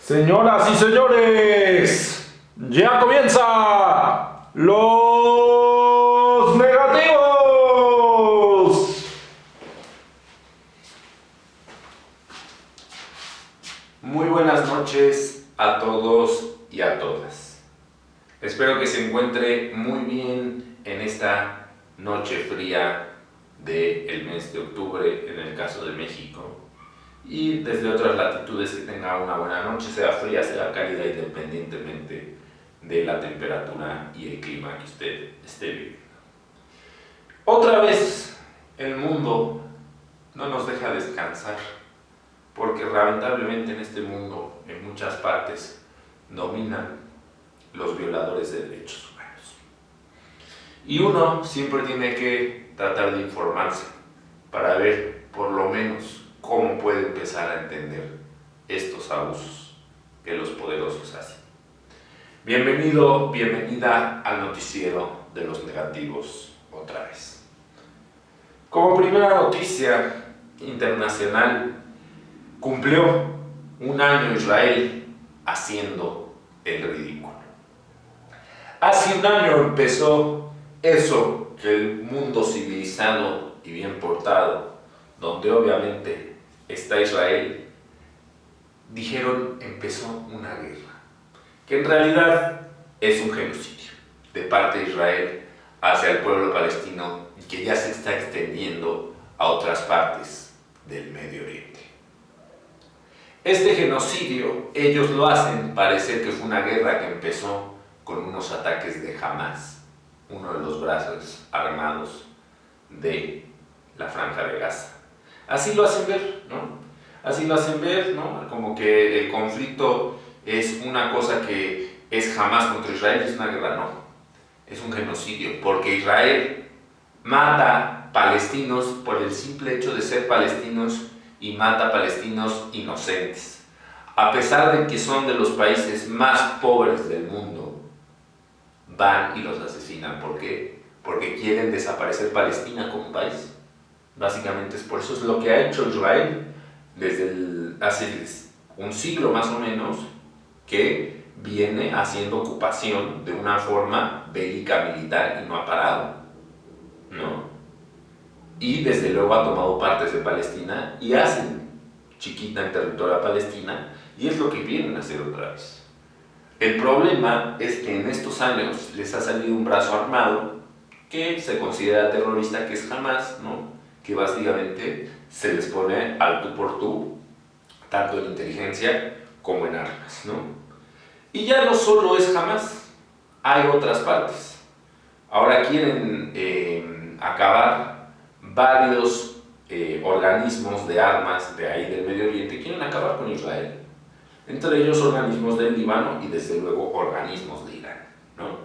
Señoras y señores, ya comienza los negativos. Muy buenas noches a todos y a todas. Espero que se encuentre muy bien en esta noche fría del mes de octubre en el caso de México. Y desde otras latitudes que tenga una buena noche, sea fría, sea cálida, independientemente de la temperatura y el clima que usted esté viviendo. Otra vez el mundo no nos deja descansar, porque lamentablemente en este mundo, en muchas partes, dominan los violadores de derechos humanos. Y uno siempre tiene que tratar de informarse para ver, por lo menos, cómo puede empezar a entender estos abusos que los poderosos hacen. Bienvenido, bienvenida al noticiero de los negativos otra vez. Como primera noticia internacional, cumplió un año Israel haciendo el ridículo. Hace un año empezó eso que el mundo civilizado y bien portado, donde obviamente está Israel, dijeron empezó una guerra, que en realidad es un genocidio de parte de Israel hacia el pueblo palestino y que ya se está extendiendo a otras partes del Medio Oriente. Este genocidio ellos lo hacen parecer que fue una guerra que empezó con unos ataques de Hamas, uno de los brazos armados de la Franja de Gaza. Así lo hacen ver, ¿no? Así lo hacen ver, ¿no? Como que el conflicto es una cosa que es Hamas contra Israel, es una guerra, no. Es un genocidio, porque Israel mata palestinos por el simple hecho de ser palestinos y mata palestinos inocentes. A pesar de que son de los países más pobres del mundo, van y los asesinan. ¿Por qué? Porque quieren desaparecer Palestina como país. Básicamente es por eso, es lo que ha hecho Israel desde hace un siglo más o menos, que viene haciendo ocupación de una forma bélica militar y no ha parado, ¿no? Y desde luego ha tomado partes de Palestina y hacen chiquita en territorio a Palestina, y es lo que vienen a hacer otra vez. El problema es que en estos años les ha salido un brazo armado que se considera terrorista, que es Hamas, ¿no? Que básicamente se les pone al tú por tú, tanto en inteligencia como en armas, ¿no? Y ya no solo es Hamas, hay otras partes. Ahora quieren acabar varios organismos de armas de ahí del Medio Oriente, quieren acabar con Israel. Entre ellos organismos del Líbano y desde luego organismos de Irán, ¿no?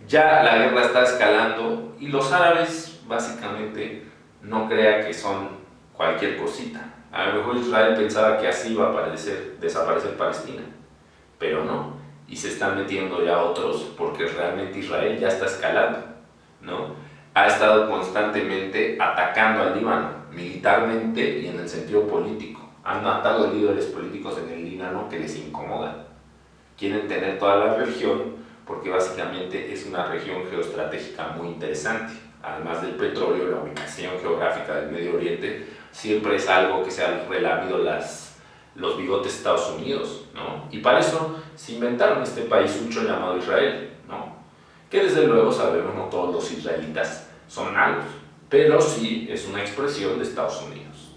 Ya la guerra está escalando y los árabes básicamente no crea que son cualquier cosita. A lo mejor Israel pensaba que así iba a desaparecer Palestina, pero no, y se están metiendo ya otros porque realmente Israel ya está escalando, ¿no? Ha estado constantemente atacando al Líbano, militarmente y en el sentido político. Han matado líderes políticos en el Líbano que les incomodan. Quieren tener toda la región porque básicamente es una región geoestratégica muy interesante. Además del petróleo, la ubicación geográfica del Medio Oriente siempre es algo que se han relamido los bigotes de Estados Unidos, ¿no? Y para eso se inventaron este paísucho llamado Israel, ¿no? Que desde luego sabemos no todos los israelitas son malos, pero sí es una expresión de Estados Unidos.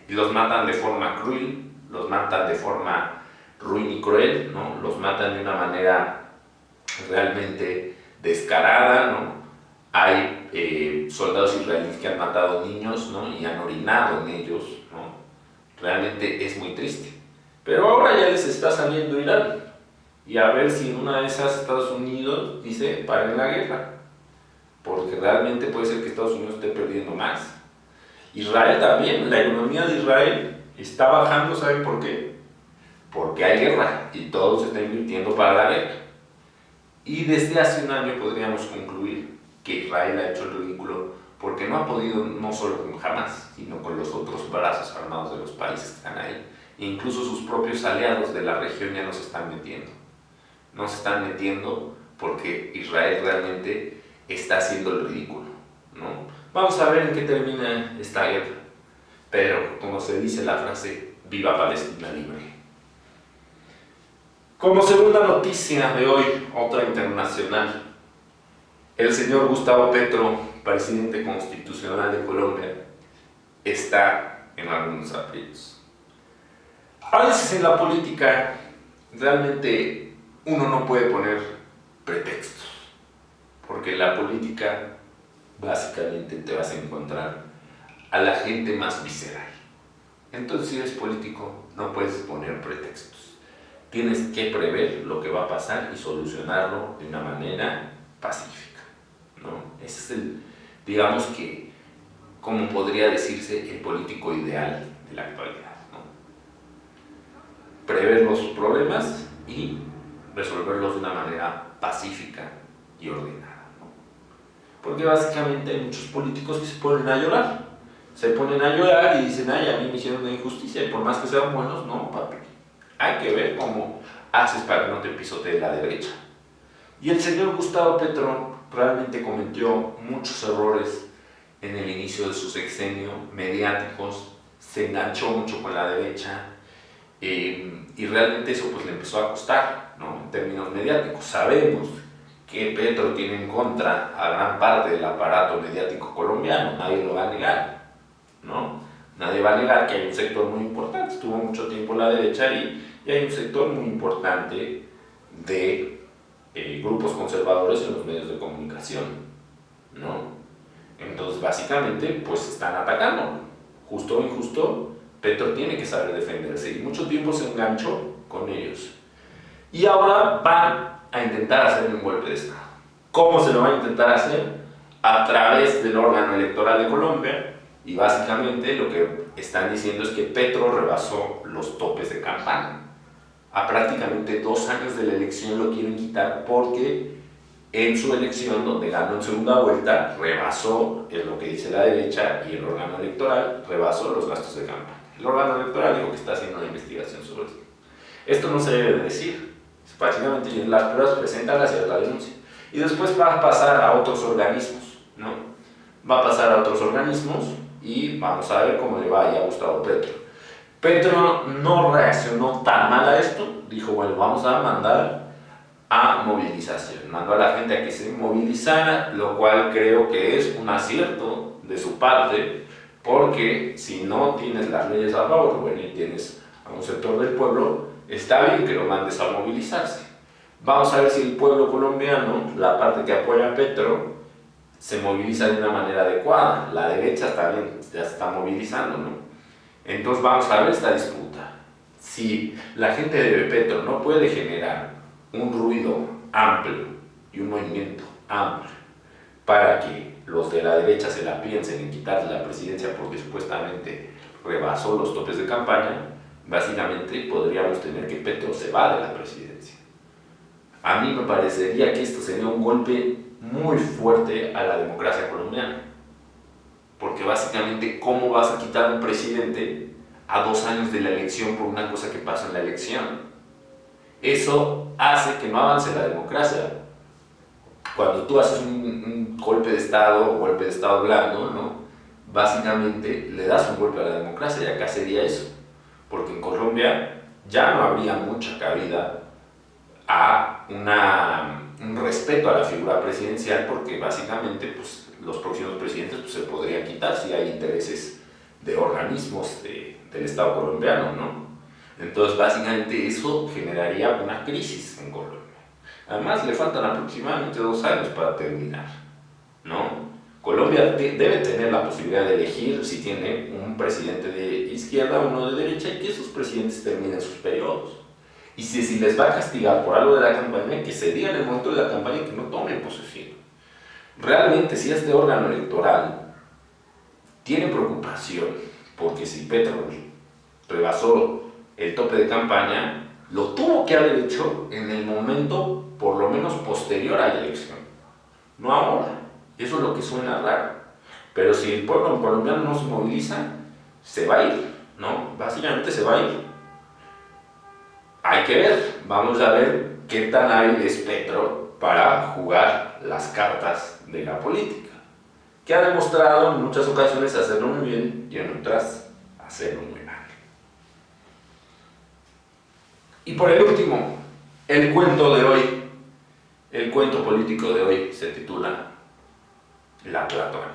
Y los matan de forma cruel, los matan de forma ruin y cruel, ¿no? Los matan de una manera realmente descarada, ¿no? Hay soldados israelíes que han matado niños, ¿no? Y han orinado en ellos, ¿no? Realmente es muy triste. Pero ahora ya les está saliendo Irán. Y a ver si en una de esas Estados Unidos dice, paren la guerra. Porque realmente puede ser que Estados Unidos esté perdiendo más. Israel también, la economía de Israel está bajando, ¿saben por qué? Porque hay guerra y todo se está invirtiendo para la guerra. Y desde hace un año podríamos concluir que Israel ha hecho el ridículo porque no ha podido no solo con Hamas, sino con los otros brazos armados de los países que están ahí. incluso sus propios aliados de la región ya no se están metiendo. No se están metiendo porque Israel realmente está haciendo el ridículo, ¿no? Vamos a ver en qué termina esta guerra. Pero, como se dice la frase, ¡viva Palestina libre! Como segunda noticia de hoy, otra internacional. El señor Gustavo Petro, presidente constitucional de Colombia, está en algunos aprietos. A veces en la política realmente uno no puede poner pretextos, porque en la política básicamente te vas a encontrar a la gente más visceral. Entonces, si eres político, no puedes poner pretextos. Tienes que prever lo que va a pasar y solucionarlo de una manera pacífica, ¿no? Ese es digamos que, como podría decirse, el político ideal de la actualidad, ¿no? Prever los problemas y resolverlos de una manera pacífica y ordenada, ¿no? Porque básicamente hay muchos políticos que se ponen a llorar. Se ponen a llorar y dicen, ay, a mí me hicieron una injusticia, y por más que sean buenos, no, papi. Hay que ver cómo haces para que no te pisotee la derecha. Y el señor Gustavo Petro realmente cometió muchos errores en el inicio de su sexenio, mediáticos, se enganchó mucho con la derecha, y realmente eso pues le empezó a costar, ¿no? En términos mediáticos. Sabemos que Petro tiene en contra a gran parte del aparato mediático colombiano, nadie lo va a negar, ¿no? Nadie va a negar que hay un sector muy importante, estuvo mucho tiempo la derecha ahí, y hay un sector muy importante de grupos conservadores en los medios de comunicación, ¿no? Entonces básicamente pues están atacando, justo o injusto. Petro tiene que saber defenderse y mucho tiempo se enganchó con ellos. Y ahora van a intentar hacer un golpe de Estado. ¿Cómo se lo van a intentar hacer? A través del órgano electoral de Colombia, y básicamente lo que están diciendo es que Petro rebasó los topes de campaña. A prácticamente 2 años de la elección lo quieren quitar porque en su elección, donde ganó en segunda vuelta, rebasó, es lo que dice la derecha, y el órgano electoral rebasó los gastos de campaña. El órgano electoral dijo que está haciendo una investigación sobre esto. Esto no se debe de decir. Básicamente las pruebas presentan hacia la denuncia. Y después va a pasar a otros organismos, ¿no? Va a pasar a otros organismos y vamos a ver cómo le va a Gustavo Petro. Petro no reaccionó tan mal a esto. Dijo, bueno, vamos a mandar a movilización. Mandó a la gente a que se movilizara, lo cual creo que es un acierto de su parte, porque si no tienes las leyes a favor, bueno, y tienes a un sector del pueblo, está bien que lo mandes a movilizarse. Vamos a ver si el pueblo colombiano, la parte que apoya a Petro, se moviliza de una manera adecuada. La derecha también ya se está movilizando, ¿no? Entonces vamos a ver esta disputa. Si la gente de Petro no puede generar un ruido amplio y un movimiento amplio para que los de la derecha se la piensen en quitarle la presidencia porque supuestamente rebasó los topes de campaña, básicamente podríamos tener que Petro se va de la presidencia. A mí me parecería que esto sería un golpe muy fuerte a la democracia colombiana, porque básicamente ¿cómo vas a quitar a un presidente a 2 años de la elección por una cosa que pasó en la elección? Eso hace que no avance la democracia. Cuando tú haces un golpe de Estado o golpe de Estado blando, ¿no? Básicamente le das un golpe a la democracia, y acá sería eso, porque en Colombia ya no habría mucha cabida a un respeto a la figura presidencial, porque básicamente pues, los próximos presidentes pues, se podrían quitar si hay intereses de organismos del Estado colombiano, ¿no? Entonces básicamente eso generaría una crisis en Colombia. Además le faltan aproximadamente 2 años para terminar, ¿no? Colombia debe tener la posibilidad de elegir si tiene un presidente de izquierda o uno de derecha, y que esos presidentes terminen sus periodos. Y si les va a castigar por algo de la campaña, que se diga en el momento de la campaña y que no tomen posesión. Realmente, si este órgano electoral tiene preocupación, porque si Petro rebasó el tope de campaña, lo tuvo que haber hecho en el momento por lo menos posterior a la elección, no ahora. Eso es lo que suena raro. Pero si el pueblo colombiano no se moviliza, se va a ir, ¿no? Básicamente se va a ir. hay que ver, vamos a ver qué tan hábil es Petro para jugar las cartas de la política, que ha demostrado en muchas ocasiones hacerlo muy bien y en otras hacerlo muy mal. Y por el último, el cuento de hoy, el cuento político de hoy se titula La Tlatoani.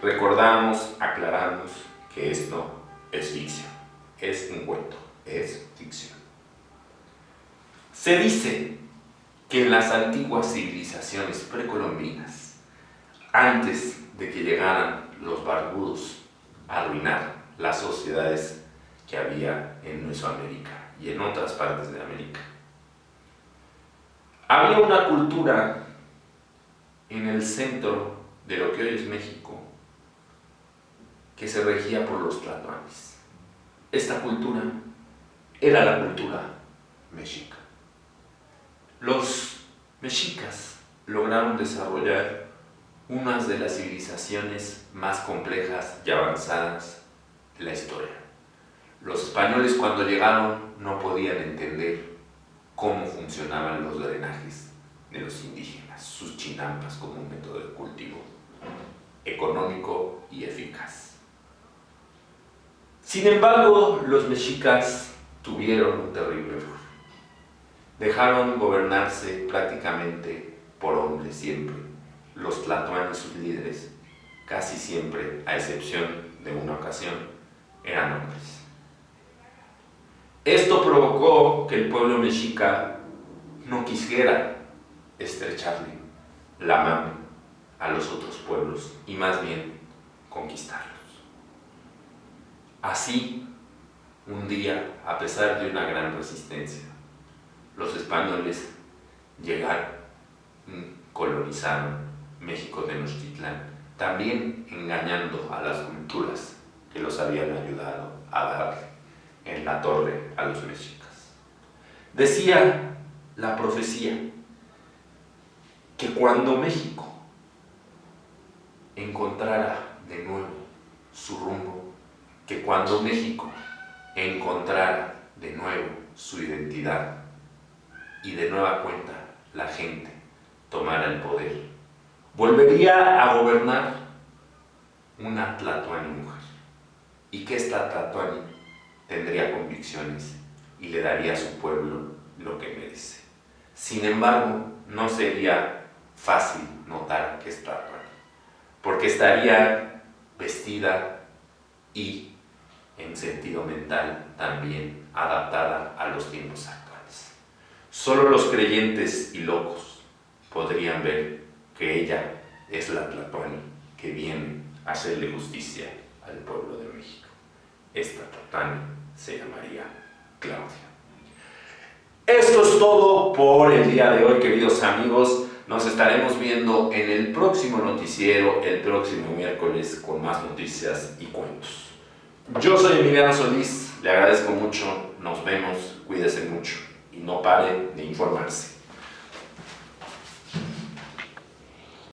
Recordamos, aclaramos que esto es ficción, es un cuento, es ficción. Se dice que en las antiguas civilizaciones precolombinas, antes de que llegaran los barbudos a arruinar las sociedades que había en Mesoamérica y en otras partes de América, había una cultura en el centro de lo que hoy es México que se regía por los tlatoanis. Esta cultura era la cultura mexica. Los mexicas lograron desarrollar una de las civilizaciones más complejas y avanzadas de la historia. Los españoles, cuando llegaron, no podían entender cómo funcionaban los drenajes de los indígenas, sus chinampas como un método de cultivo económico y eficaz. Sin embargo, los mexicas tuvieron un terrible error. Dejaron gobernarse prácticamente por hombres siempre. Los tlatoanis, sus líderes, casi siempre, a excepción de una ocasión, eran hombres. Esto provocó que el pueblo mexica no quisiera estrecharle la mano a los otros pueblos y más bien conquistarlos. Así, un día, a pesar de una gran resistencia, los españoles llegaron, colonizaron México Tenochtitlán, también engañando a las culturas que los habían ayudado a dar en la torre a los mexicas. Decía la profecía que cuando México encontrara de nuevo su rumbo, que cuando México encontrara de nuevo su identidad y de nueva cuenta la gente tomara el poder, volvería a gobernar una tlatoani mujer, y que esta tlatoani tendría convicciones y le daría a su pueblo lo que merece. Sin embargo, no sería fácil notar que es tlatoani, porque estaría vestida y, en sentido mental, también adaptada a los tiempos actuales. Solo los creyentes y locos podrían ver que ella es la tlatoani que viene a hacerle justicia al pueblo de México. Esta tlatoani se llamaría Claudia. Esto es todo por el día de hoy, queridos amigos. Nos estaremos viendo en el próximo noticiero, el próximo miércoles, con más noticias y cuentos. Yo soy Emiliano Solís, le agradezco mucho, nos vemos, cuídese mucho y no pare de informarse.